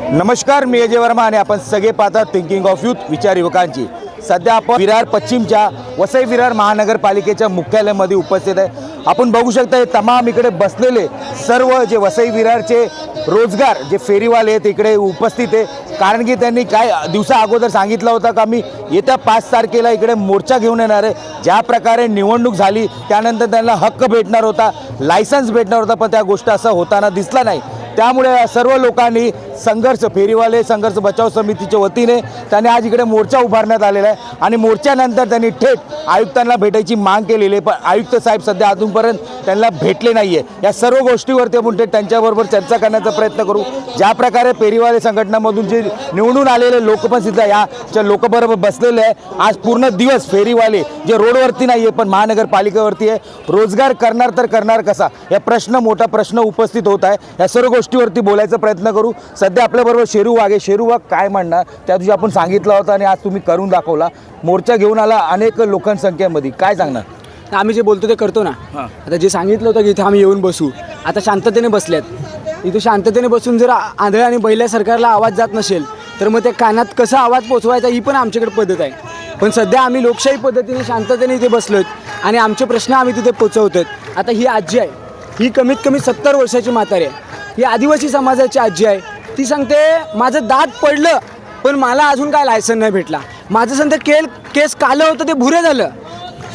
नमस्कार, मी अजय वर्मा आणि आपण सगळे पाहतात थिंकिंग ऑफ यूथ, विचार युवकांची। सध्या आपण विरार पश्चिमच्या वसई विरार महानगरपालिकेच्या मुख्यालयामध्ये उपस्थित आहे। आपण बघू शकता हे तमाम इकडे बसलेले सर्व जे वसई विरारचे रोजगार जे फेरीवाले आहेत इकडे उपस्थित आहे। कारण की त्यांनी काय दिवसा अगोदर सांगितलं होतं का मी येत्या 5 तारखेला इकडे मोर्चा घेऊन येणार आहे। ज्या प्रकारे निवडणूक झाली त्यानंतर त्यांना हक्क भेटणार होता, लायसन्स भेटणार होता, पण त्या गोष्टी असं होताना दिसला नाही। त्यामुळे सर्व लोकांनी संघर्ष फेरीवाले संघर्ष बचाव समितीच्या वतीने त्यांनी आज इकडे मोर्चा उभारण्यात आलेला आहे आणि मोर्चानंतर त्यांनी थेट आयुक्तांना भेटायची माग केलेली आहे। पण आयुक्त साहेब सध्या अजूनपर्यंत त्यांना भेटले नाही आहे। या सर्व गोष्टीवरती आपण थेट त्यांच्याबरोबर चर्चा करण्याचा प्रयत्न करू। ज्या प्रकारे फेरीवाले संघटनामधून जे निवडून आलेले लोक पण सुद्धा याच्या लोकबरोबर बसलेले आहे। आज पूर्ण दिवस फेरीवाले जे रोडवरती नाही आहे पण महानगरपालिकेवरती आहे, रोजगार करणार तर करणार कसा, या मोठा प्रश्न उपस्थित होत आहे। या सर्व गोष्टीवरती बोलायचा प्रयत्न करू। सध्या आपल्याबरोबर शेरू वाघ आहे। शेरू वाघ, काय म्हणणार? त्या दिवशी आपण सांगितलं होतं आणि आज तुम्ही करून दाखवला, मोर्चा घेऊन आला अनेक लोकसंख्येमध्ये, काय सांगणार? आम्ही जे बोलतो ते करतो ना। आता जे सांगितलं होतं की इथे आम्ही येऊन बसू, आता शांततेने बसल्यात। इथे शांततेने बसून जर आंधळ्या आणि बैल्या सरकारला आवाज जात नसेल तर मग त्या कानात कसा आवाज पोचवायचा ही पण आमच्याकडे पद्धत आहे। पण सध्या आम्ही लोकशाही पद्धतीने शांततेने इथे बसलोत आणि आमचे प्रश्न आम्ही तिथे पोचवतोत। आता ही आजी आहे, ही कमीत कमी 70 वर्षाची म्हातारी आहे। ही आदिवासी समाजाची आजी आहे। ती सांगते माझं दात पडलं पण मला अजून काय लायसन नाही भेटला। माझं सांगते केस कालं होतं ते भुरं झालं,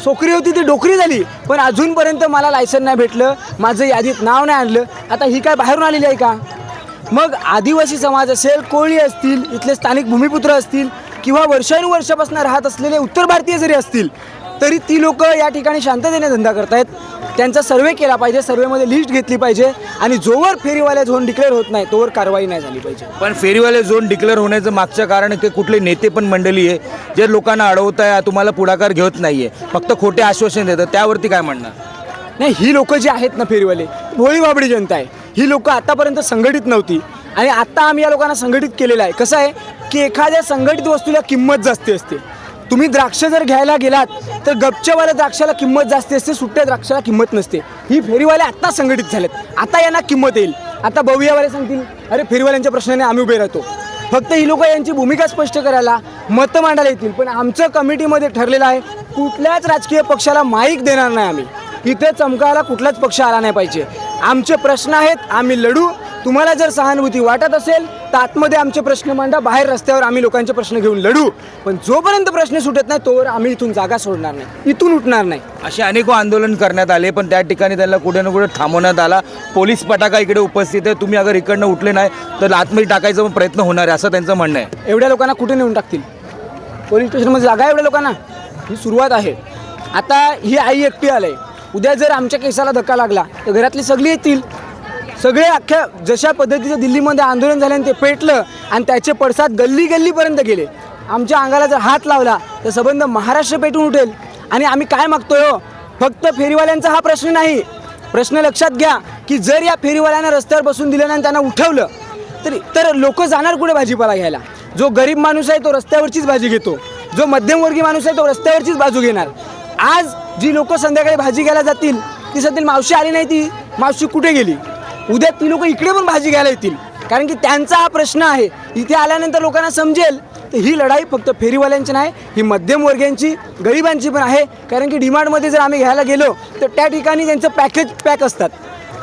सोकरी होती ती डोकरी झाली, पण अजूनपर्यंत मला लायसन नाही भेटलं, माझं यादीत नाव नाही आणलं। आता ही काय बाहेरून आलेली आहे का? मग आदिवासी समाज असेल, कोळी असतील, इथले स्थानिक भूमिपुत्र असतील किंवा वर्षानुवर्षापासून राहत असलेले उत्तर भारतीय जरी असतील तरी ती लोक या ठिकाणी शांततेने धंदा करतायत। त्यांचा सर्वे केला पाहिजे, सर्वेमध्ये लिस्ट घेतली पाहिजे आणि जोवर फेरीवाले झोन डिक्लेअर होत नाही तोवर कारवाई नाही झाली पाहिजे। पण फेरीवाले झोन डिक्लेअर होण्याचं मागचं कारण की कुठले नेते पण मंडळी आहे जे लोकांना अडवत आहे, तुम्हाला पुढाकार घेत नाही आहे, फक्त खोटे आश्वासन देतात, त्यावरती काय म्हणणार? नाही, ही लोक जी आहेत ना फेरीवाले, भोळी बाबडी जनता आहे। ही लोक आतापर्यंत संघटित नव्हती आणि आता आम्ही या लोकांना संघटित केलेलं आहे। कसं आहे की एखाद्या संघटित वस्तूला किंमत जास्ती असते। तुम्ही द्राक्ष जर घ्यायला गेलात तर गपच्यावाल्या द्राक्षाला किंमत जास्ती असते, सुट्ट्या द्राक्षाला किंमत नसते। ही फेरीवाले आत्ता संघटित झालेत, आता यांना किंमत येईल। आता बवियावाले सांगतील अरे फेरीवाल्यांच्या प्रश्नाने आम्ही उभे राहतो। फक्त ही लोक यांची भूमिका स्पष्ट करायला, मतं मांडायला येतील, पण आमचं कमिटीमध्ये ठरलेलं आहे कुठल्याच राजकीय पक्षाला माईक देणार नाही आम्ही। इथे चमकायला कुठलाच पक्ष आला नाही पाहिजे। आमचे प्रश्न आहेत, आम्ही लढू। तुम्हाला जर सहानुभूती वाटत असेल तर आतमध्ये आमचे प्रश्न मांडा, बाहेर रस्त्यावर आम्ही लोकांचे प्रश्न घेऊन लढू। पण जोपर्यंत प्रश्न सुटत नाही तोवर आम्ही इथून जागा सोडणार नाही, इथून उठणार नाही। असे अनेक आंदोलन करण्यात आले पण त्या ठिकाणी त्यांना कुठे ना कुठे थांबवण्यात आला। पोलीस पटाका इकडे उपस्थित आहे, तुम्ही अगर इकडनं उठले नाही तर आतमध्ये टाकायचा प्रयत्न होणार आहे असं त्यांचं म्हणणं आहे। एवढ्या लोकांना कुठे नेऊन टाकतील? पोलीस स्टेशनमध्ये जागा आहे एवढ्या लोकांना? ही सुरुवात आहे। आता ही आई एकटी आलंय, उद्या जर आमच्या केसाला धक्का लागला तर घरातली सगळी येतील। सगळे अख्ख्या जशा पद्धतीचं दिल्लीमध्ये आंदोलन झालं ते पेटलं आणि त्याचे पडसाद गल्ली गल्लीपर्यंत गेले। आमच्या अंगाला जर हात लावला तर संबंध महाराष्ट्र पेटून उठेल। आणि आम्ही काय मागतोय हो? फक्त फेरीवाल्यांचा हा प्रश्न नाही। प्रश्न लक्षात घ्या की जर या फेरीवाल्यांना रस्त्यावर बसून दिलं आणि त्यांना उठवलं तर लोक जाणार कुठे भाजीपाला घ्यायला? जो गरीब माणूस आहे तो रस्त्यावरचीच भाजी घेतो, जो मध्यमवर्गीय माणूस आहे तो रस्त्यावरचीच बाजू घेणार। आज जी लोक संध्याकाळी भाजी घ्यायला जातील ती सध्या मावशी आली नाही, ती मावशी कुठे गेली? उद्या ती लोक इकडे पण भाजी घ्यायला येतील, कारण की त्यांचा हा प्रश्न आहे। इथे आल्यानंतर लोकांना समजेल तर ही लढाई फक्त फेरीवाल्यांची नाही, ही मध्यमवर्गीयांची, गरिबांची पण आहे। कारण की डीमार्टमध्ये जर आम्ही घ्यायला गेलो तर त्या ठिकाणी त्यांचं पॅक असतात,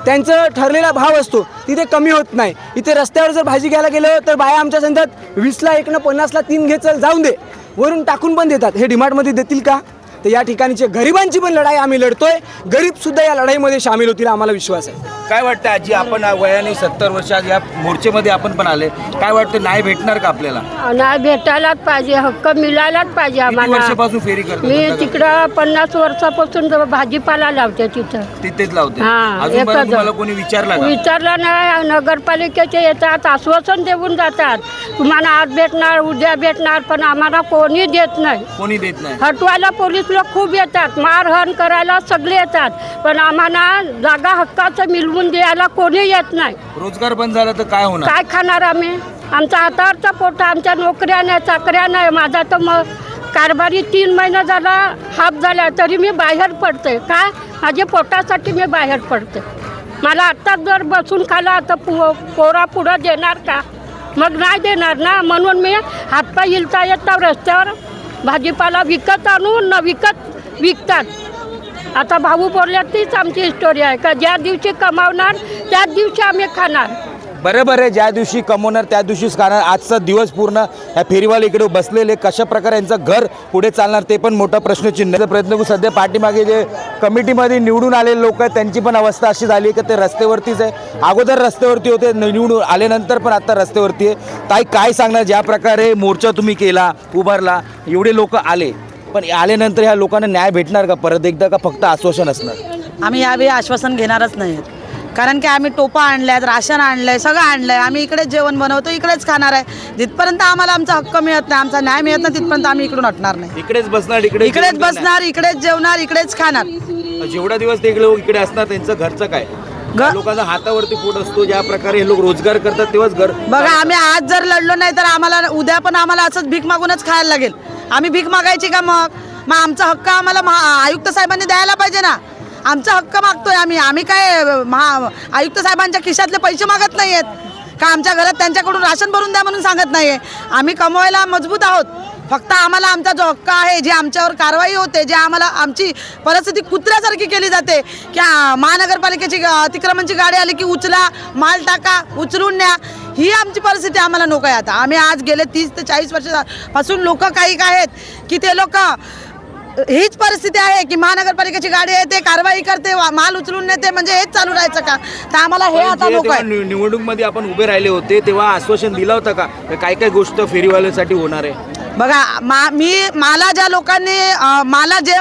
त्यांचं ठरलेला भाव असतो, तिथे कमी होत नाही। इथे रस्त्यावर जर भाजी घ्यायला गेलो तर बाया आमच्या सांगतात 20ला 1 न 50ला 3 घे, चल जाऊन दे, वरून टाकून पण देतात। हे डीमार्टमध्ये देतील का? तर या ठिकाणचे गरिबांची पण लढाई आम्ही लढतोय, गरीब सुद्धा या लढाईमध्ये सामील होतील, आम्हाला विश्वास आहे। काय वाटतं आजी, आपण वयाने 70 वर्षात या मोर्चेमध्ये आपण पण आले, काय वाटतं न्याय भेटणार का आपल्याला? न्याय भेटायलाच पाहिजे, हक्क मिळायलाच पाहिजे किती आम्हाला। वर्षापासून फेरी करतो? मी तिकडं 50 वर्षापासून भाजीपाला लावते तिथेच लावते। हा, अजूनपर्यंत एकच. तुम्हाला कोणी विचारलं का? विचारलं नाही, नगरपालिकेचे येतात, आश्वासन देऊन जातात तुम्हाला आज भेटणार, उद्या भेटणार, पण आम्हाला कोणी देत नाही। कोणी देत नाही? हटवायला पोलीस लोक खूप येतात, मारहाण करायला सगळे येतात, पण आम्हाला जागा हक्काचं मिळवून द्यायला कोणी येत नाही। रोजगार बंद झाला तर काय होणार? काय खाणार आम्ही? आमचा हातावरचा पोटा, आमच्या नोकऱ्या नाही, चाकऱ्या नाही। माझा तर मग कारभारी 3 महिना झाला हाफ झाला तरी मी बाहेर पडते। काय माझ्या पोटासाठी मी बाहेर पडते। मला आत्ताच जर बसून खाला तर पोरा पुढं देणार का? मग नाही देणार ना. म्हणून मी हातपाय हिलता येतात रस्त्यावर भाजीपाला विकत आणून न विकतात. आता भाऊ बोलल्या तीच आमची स्टोरी आहे का ज्या दिवशी कमावणार त्याच दिवशी आम्ही खाणार. बरोबर आहे, ज्या दिवशी कमवणार त्या दिवशीच खाणार. आजचा दिवस पूर्ण ह्या फेरीवाले इकडे बसलेले, कशा प्रकारे यांचं घर पुढे चालणार ते पण मोठा प्रश्नचिन्ह. प्रयत्न करू. सध्या पाठीमागे जे कमिटीमध्ये निवडून आलेले लोक आहेत त्यांची पण अवस्था अशी झाली आहे की ते रस्त्यावरतीच आहे. अगोदर रस्त्यावरती होते, निवडून आल्यानंतर पण आता रस्त्यावरती आहे. ताई काय सांगणार, ज्या प्रकारे मोर्चा तुम्ही केला, उभारला, एवढे लोक आले, पण आल्यानंतर ह्या लोकांना न्याय भेटणार का परत एकदा, का फक्त आश्वासन असणार? आम्ही यावेळी आश्वासन घेणारच नाहीत, कारण की आम्ही टोपा आणल्यात, राशन आणलंय, सगळं आणलंय. आम्ही इकडेच जेवण बनवतो, इकडेच खाणार आहे. जिथपर्यंत आम्हाला आमचा हक्क मिळत नाही, आमचा न्याय मिळत नाही, तिथपर्यंत आम्ही इकडून हटणार नाही. इकडेच बसणार, इकडेच बसणार, इकडेच जेवणार, इकडेच खाणार. जेवढा दिवस ते लोक इकडे असणार त्यांचं घरचं काय? लोकांचा हातावरती पोट असतो. ज्या प्रकारे हे लोक रोजगार करतात तेव्हाच घर. बघा, आम्ही आज जर लढलो नाही तर आम्हाला उद्या पण आम्हाला असंच भीक मागूनच खायला लागेल. आम्ही भीक मागायची का? मग आमचा हक्क आम्हाला आयुक्त साहेबांनी द्यायला पाहिजे ना. आमचा हक्क मागतोय आम्ही काय आयुक्त साहेबांच्या खिशातले पैसे मागत नाही आहेत का? आमच्या घरात त्यांच्याकडून राशन भरून द्या म्हणून सांगत नाही आहे. आम्ही कमवायला मजबूत आहोत. फक्त आम्हाला आमचा जो हक्क आहे, जी आमच्यावर कारवाई होते, जे आम्हाला आमची परिस्थिती कुत्र्यासारखी केली जाते की महानगरपालिकेची अतिक्रमणची गाडी आली की उचला, माल टाका, उचलून न्या, ही आमची परिस्थिती आम्हाला नको आहे. आता आम्ही आज गेले 30 ते 40 वर्षापासून लोक काही काय आहेत की ते लोक हीच परिस्थिती आहे की महानगरपालिकेची गाडी येते, कारवाई करते, माल उचलून नेते, म्हणजे हेच चालू राहायचं का? तर आम्हाला हे आता नको आहे. निवडणूकमध्ये आपण उभे राहिले होते तेव्हा आश्वासन दिलं होतं का काय काय गोष्ट फेरीवाल्यासाठी होणार आहे? बघा, मला जे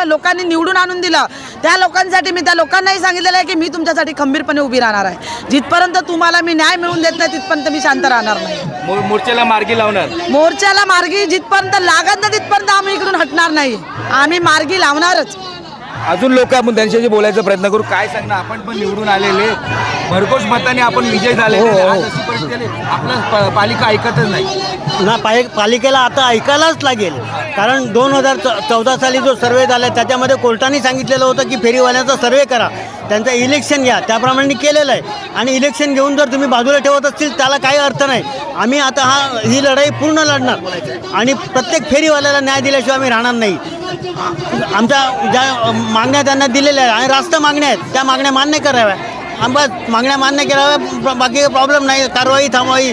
लोकांनी निवडून आणून दिलं त्या लोकांसाठी मी त्या लोकांनाही सांगितलेलं आहे की मी तुमच्यासाठी खंबीरपणे उभी राहणार आहे. जिथपर्यंत तुम्हाला मी न्याय मिळवून देत नाही तिथपर्यंत मी शांत राहणार नाही. मोर्चाला मार्गी लावणार, मोर्चाला मार्गी जिथपर्यंत लागत नाही तिथपर्यंत आम्ही इकडून हटणार नाही. आम्ही मार्गी लावणारच. अजून लोक आपण त्यांच्याशी बोलायचा प्रयत्न करू. काय सांगणार, आपण पण निवडून आलेले, भरघोस मताने आपण विजय झालेले, आपलं पालिका ऐकतच नाही ना. पालिकेला आता ऐकायलाच लागेल, कारण 2014 साली जो सर्वे झाला त्याच्यामध्ये कोर्टाने सांगितलेलं होतं की फेरीवाल्यांचा सर्वे करा, त्यांचं इलेक्शन घ्या, त्याप्रमाणे केलेलं आहे. आणि इलेक्शन घेऊन जर तुम्ही बाजूला ठेवत असतील त्याला काही अर्थ नाही. आम्ही आता ही लढाई पूर्ण लढणार आणि प्रत्येक फेरीवाल्याला न्याय दिल्याशिवाय आम्ही राहणार नाही. आमच्या ज्या मागण्या त्यांना दिलेल्या आहेत आणि रास्त मागण्या आहेत त्या मागण्या मान्य कराव्या. आम्हाला मागण्या मान्य कराव्या, बाकी प्रॉब्लेम नाही. कारवाई थांबवावी,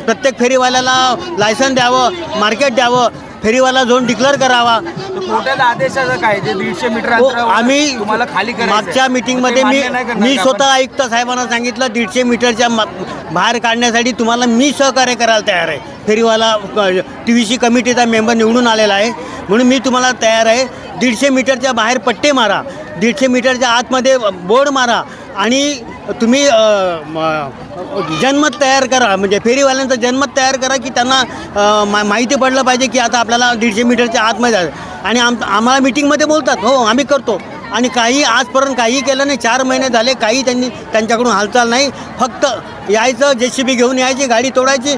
प्रत्येक फेरीवाल्याला लायसन द्यावं, मार्केट द्यावं, फेरीवाला झोन डिक्लेअर करावा. कोर्टाचा आदेशाचं काय, जे 150 मीटर आम्ही तुम्हाला खाली मागच्या मीटिंगमध्ये मी स्वतः आयुक्त साहेबांना सांगितलं 150 मीटरच्या बाहेर काढण्यासाठी तुम्हाला मी सहकार्य करायला तयार आहे. फेरीवाला TVC कमिटीचा मेंबर निवडून आलेला आहे म्हणून मी तुम्हाला तयार आहे. 150 मीटरच्या बाहेर पट्टे मारा, 150 मीटरच्या आतमध्ये बोर्ड मारा आणि तुम्ही जनमत तयार करा, म्हणजे फेरीवाल्यांचं जनमत तयार करा की त्यांना माहिती पडलं पाहिजे की आता आपल्याला 150 मीटरच्या आतमध्ये जायचं. आणि आम्हाला मिटिंगमध्ये बोलतात हो आम्ही करतो, आणि काही आजपर्यंत काही केलं नाही. 4 महिने झाले काही त्यांच्याकडून हालचाल नाही. फक्त यायचं, JCB घेऊन यायची, गाडी तोडायची,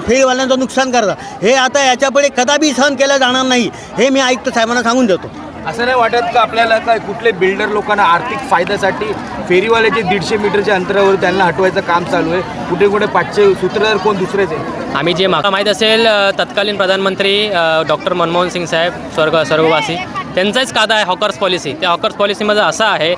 फेरीवाल्यांचं नुकसान करायचं. हे आता याच्यापुढे कदापि सहन केलं जाणार नाही, हे मी आयुक्त साहेबांना सांगून देतो. असं नाही वाटत का आपल्याला काय कुठले बिल्डर लोकांना आर्थिक फायद्यासाठी फेरीवाल्याचे 150 मीटरच्या अंतरावर त्यांना हटवायचं काम चालू आहे? कुठे कुठे पाठचे सूत्रधार कोण दुसरेच आहे? आम्ही जे माहीत असेल तत्कालीन प्रधानमंत्री डॉक्टर मनमोहन सिंग साहेब स्वर्गवासी, त्यांचाच कायदा आहे हॉकर्स पॉलिसी. त्या हॉकर्स पॉलिसीमध्ये असं आहे,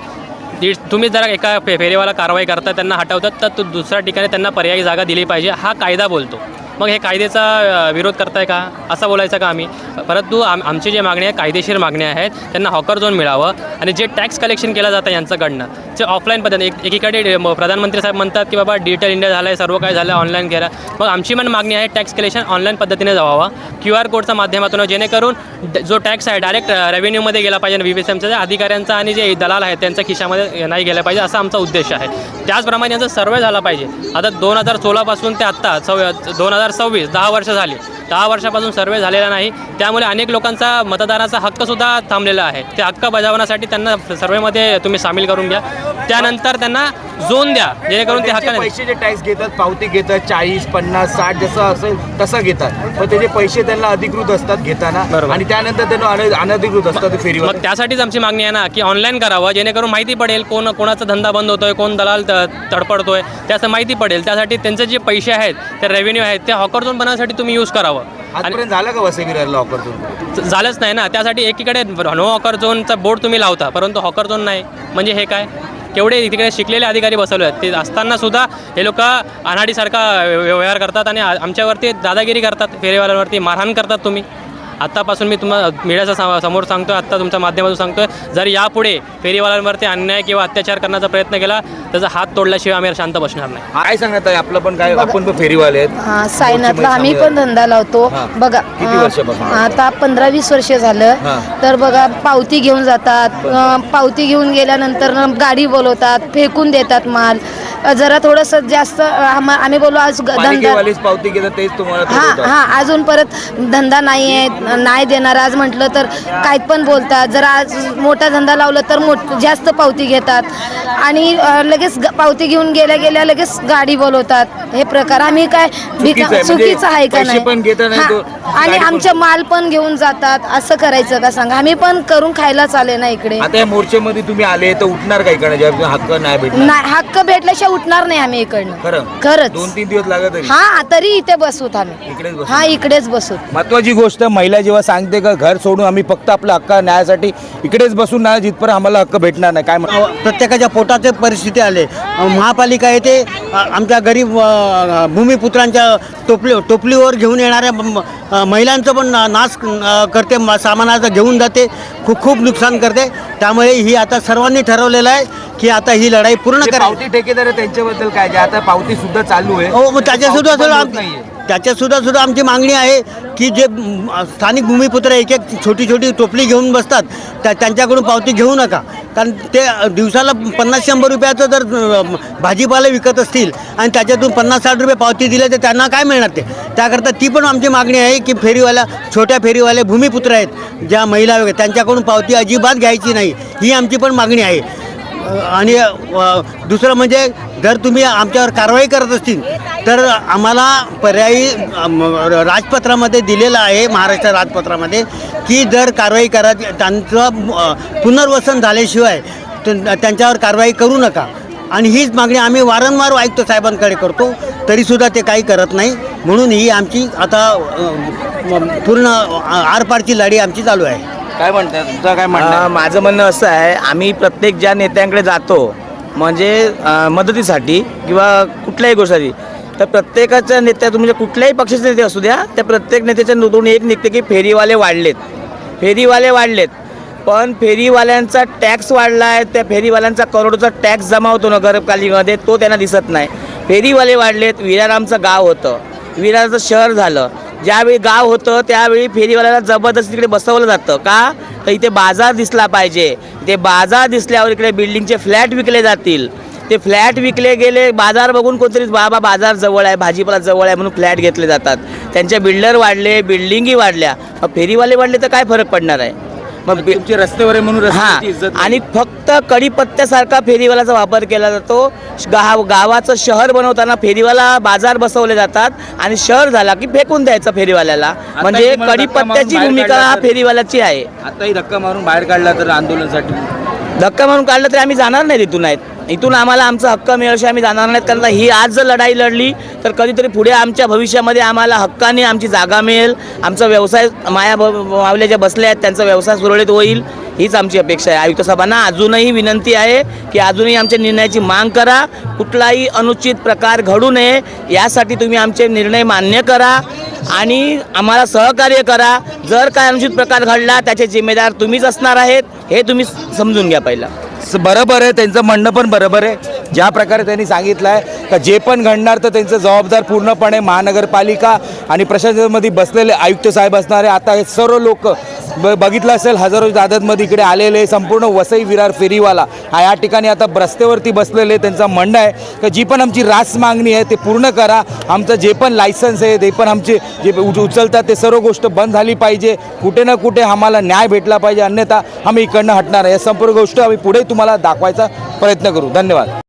तुम्ही जरा एका फेरीवाला कारवाई करता, त्यांना हटवतात, तर दुसऱ्या ठिकाणी त्यांना पर्यायी जागा दिली पाहिजे, हा कायदा बोलतो. मग हे कायद्याचा विरोध करताय का असं बोलायचं का आम्ही? परंतु आमची जे मागणी आहे कायदेशीर मागण्या आहेत, त्यांना हॉकर झोन मिळावं आणि जे टॅक्स कलेक्शन केलं जातं यांच्याकडनं जे ऑफलाईन पद्धतीने, एकीकडे प्रधानमंत्री साहेब म्हणतात की बाबा डिजिटल इंडिया झालं आहे, सर्व काय झालं ऑनलाईन केलं. मग आमची पण मागणी आहे टॅक्स कलेक्शन ऑनलाईन पद्धतीने जावावा, QR कोडच्या माध्यमातून, जेणेकरून जो टॅक्स आहे डायरेक्ट रेव्हेन्यूमध्ये गेला पाहिजे, VVSMच्या अधिकाऱ्यांचा आणि जे दलाल आहेत त्यांच्या खिशामध्ये नाही गेला पाहिजे, असा आमचा उद्देश आहे. त्याचप्रमाणे यांचा सर्वे झाला पाहिजे. आता 2016 पासून ते आत्ता 2026 10 वर्ष झाली, 10 वर्षापासून सर्वे झालेला नाही. त्यामुळे अनेक लोकांचा मतदानाचा हक्कसुद्धा थांबलेला आहे. ते हक्क बजावण्यासाठी त्यांना सर्वेमध्ये तुम्ही सामील करून घ्या. त्यानंतर त्यांना झोन द्या जेणेकरून ते त्यांचे हक्काने पैसे जे टॅक्स घेतात, पावती घेतात 40, 50, 60 जसं असेल तसं घेतात, पण त्याचे पैसे त्यांना अधिकृत असतात घेताना बरोबर. आणि त्यानंतर त्यांना अनधिकृत असतात फेरीवर. मग त्यासाठीच आमची मागणी आहे ना की ऑनलाईन करावं जेणेकरून माहिती पडेल कोणाचा धंदा बंद होतोय, कोण दलाल तडपडतोय त्याचं माहिती पडेल. त्यासाठी त्यांचे जे पैसे आहेत ते रेव्हेन्यू आहेत ते हॉकर झोन बनवण्यासाठी तुम्ही यूज करावं. आणि आजपर्यंत झालं का वसई विरारला हॉकर झोन? झालंच नाही ना. त्यासाठी एकीकडे नो हॉकर झोनचा बोर्ड तुम्ही लावता परंतु हॉकर झोन नाही म्हणजे हे काय? केवढे तिकडे शिकलेले अधिकारी बसवले आहेत ते असताना सुद्धा हे लोक अनाडीसारखा व्यवहार करतात आणि आमच्यावरती दादागिरी करतात, फेरीवाल्यांवरती मारहाण करतात. तुम्ही आत्तापासून मी तुम्हाला मीडियाच्या समोर सांगतोय, आत्ता तुमच्या माध्यमातून सांगतोय, जर यापुढे फेरीवाल्यांवरती अन्याय किंवा अत्याचार करण्याचा प्रयत्न केला त्याचा हात तोडल्याशिवाय आम्ही शांत बसणार नाही. काय सांगण्यात आहे आपलं पण काय, आपण पण फेरीवाले आहेत. हा, सायनाथला आम्ही पण धंदा लावतो. हा. बघा किती वर्षापासून? आता 15-20 वर्ष झालं. हा. तर बघा पावती घेऊन जातात, पावती घेऊन गेल्यानंतर गाडी बोलवतात, फेकून देतात माल. जरा थोडंसं जास्त आम्ही बोललो आज धंदा पालिकेवालीच पावती घेतात तेच तुम्हाला हा ठरवतात. हा अजून परत धंदा नाही आहे, नाही देणार आज म्हटलं तर काय पण बोलतात. जर आज मोठा धंदा लावलं तर जास्त पावती घेतात आणि लगेच पावती घेऊन गेल्या लगेच गाडी बोलवतात. हे प्रकार आम्ही काय चुकीचं आहे का पैसे पण घेता नाही तो, नाही? आणि गाडी पण- आमचे माल पण घेऊन जातात. असं करायचं का सांगा? आम्ही पण करून खायलाच आले ना इकडे. आता या मोर्चेमध्ये तुम्ही आले तर उठणार काय इकडे जेव्हा हक्क नाही भेटणार? नाही, हक्क भेटल्याशिवाय उठणार नाही आम्ही इकडनं. खरंच 2-3 दिवस लागत तरी हा तरी इथे बसूत आम्ही. इकडेच बसून. हा इकडेच बसूत. महत्वाची गोष्ट महिला जेव्हा सांगते का घर सोडून आम्ही फक्त आपला हक्क न्यायासाठी इकडेच बसून नाही जिथपर्यंत आम्हाला हक्क भेटणार नाही. काय प्रत्येकाच्या पोटाचे परिस्थिती आले. महापालिका येते आमच्या गरीब भूमिपुत्रांच्या टोपलीवर घेऊन येणाऱ्या महिलांचं पण नाश करते, सामानाचं घेऊन जाते, खूप नुकसान करते. त्यामुळे ही आता सर्वांनी ठरवलेलं आहे की आता ही लढाई पूर्ण जे करायची. पावती ठेकेदार आहे त्यांच्याबद्दल काय, जे आता पावती सुद्धा चालू आहे? हो, मग त्याच्यासुद्धा पावती बंद होत नाहीये. त्याच्यासुद्धा आमची मागणी आहे की जे स्थानिक भूमिपुत्र एक छोटी टोपली घेऊन बसतात त्यांच्याकडून पावती घेऊ नका. कारण ते दिवसाला 50-100 रुपयाचं जर भाजीपाला विकत असतील आणि त्याच्यातून 50-60 रुपये पावती दिले तर त्यांना काय मिळणार? त्याकरता ती पण आमची मागणी आहे की छोट्या फेरीवाले भूमिपुत्र आहेत ज्या महिला वगैरे त्यांच्याकडून पावती अजिबात घ्यायची नाही, ही आमची पण मागणी आहे. आणि दुसरं म्हणजे जर तुम्ही आमच्यावर कारवाई करत असतील तर आम्हाला पर्यायी राजपत्रामध्ये दिलेलं आहे, महाराष्ट्र राजपत्रामध्ये, की जर कारवाई त्यांचं पुनर्वसन झाल्याशिवाय त्यांच्यावर कारवाई करू नका. आणि हीच मागणी आम्ही वारंवार आयुक्त साहेबांकडे करतो तरीसुद्धा ते काही करत नाही. म्हणून ही आमची आता पूर्ण आरपारची लढाई आमची चालू आहे. काय म्हणतात, तुझं काय म्हणणं? माझं म्हणणं असं आहे, आम्ही प्रत्येक ज्या नेत्यांकडे जातो म्हणजे मदतीसाठी किंवा कुठल्याही गोष्टीसाठी, तर प्रत्येकाच्या नेत्यातून म्हणजे कुठल्याही पक्षाचे नेते असू द्या त्या प्रत्येक नेत्याच्या नोंदवून एक निघते की फेरीवाले वाढलेत. पण फेरीवाल्यांचा टॅक्स वाढला आहे, त्या फेरीवाल्यांचा करोडोचा टॅक्स जमा होतो नगरपालिकेमध्ये, तो त्यांना दिसत नाही. फेरीवाले वाढलेत. विरार आमचं गाव होतं, विरारचं शहर झालं. ज्यावेळी गाव होतं त्यावेळी फेरीवाल्याला जबरदस्ती तिकडे बसवलं जातं का, तर इथे बाजार दिसला पाहिजे. इथे बाजार दिसल्यावर इकडे बिल्डिंगचे फ्लॅट विकले जातील. ते फ्लॅट विकले गेले, बाजार बघून कोणतरी बाबा बाजार जवळ आहे, भाजीपाला जवळ आहे म्हणून फ्लॅट घेतले जातात. त्यांचे बिल्डर वाढले, बिल्डिंगी वाढल्या. मग फेरीवाले वाढले तर काय फरक पडणार आहे? मग तुमचे रस्त्यावर आहे म्हणून रस्त्याची इज्जत हां, नाही. आणि फक्त कढीपत्त्यासारखा फेरीवाल्याचा वापर केला जातो. गावाचं शहर बनवताना फेरीवाला बाजार बसवले जातात आणि शहर झाला की फेकून द्यायचं फेरीवाल्याला. म्हणजे तुम्हाला धक्का कढीपत्त्याची मारून भूमिका बाहेर हा काढला फेरीवाल्याची आहे. आताही धक्का मारून बाहेर काढला तर आंदोलनासाठी धक्का मारून काढलं तरी आम्ही जाणार नाही तिथून. इथून आम्हाला आमचा हक्क मिळाल्याशिवाय आम्ही जाणार नाहीत. कारण ही आज जर लढाई लढली तर कधीतरी पुढे आमच्या भविष्यामध्ये आम्हाला हक्काने आमची जागा मिळेल, आमचा व्यवसाय मावल्या ज्या बसल्या आहेत त्यांचा व्यवसाय सुरळीत होईल, हीच आमची अपेक्षा आहे. आयुक्त साहेबांना अजूनही विनंती आहे की अजूनही आमच्या निर्णयाची माग करा. कुठलाही अनुचित प्रकार घडू नये यासाठी तुम्ही आमचे निर्णय मान्य करा आणि आम्हाला सहकार्य करा. जर काय अनुचित प्रकार घडला त्याचे जिम्मेदार तुम्हीच असणार आहेत, हे तुम्ही समजून घ्या पहिला. बरोबर आहे, त्यांचं म्हणणं पण बरोबर आहे. ज्या प्रकारे त्यांनी सांगितलं आहे का जे पण घडणार तर त्यांचं जबाबदार पूर्णपणे महानगरपालिका आणि प्रशासनामध्ये बसलेले आयुक्त साहेब असणारे. आता हे सर्व लोक बघितलं असेल हजारो तादादमध्ये इकडे आलेले संपूर्ण वसई विरार फेरीवाला हा या ठिकाणी आता रस्त्यावरती बसलेले. त्यांचं म्हणणं आहे की जी पण आमची रास मागणी आहे ते पूर्ण करा, आमचं जे पण लायसन्स आहे ते पण आमचे जे उचलतात ते सर्व गोष्ट बंद झाली पाहिजे, कुठे ना कुठे आम्हाला न्याय भेटला पाहिजे, अन्यथा आम्ही इकडनं हटणार आहे. या संपूर्ण गोष्ट आम्ही पुढे तुम्हाला दाखवायचा प्रयत्न करू. धन्यवाद.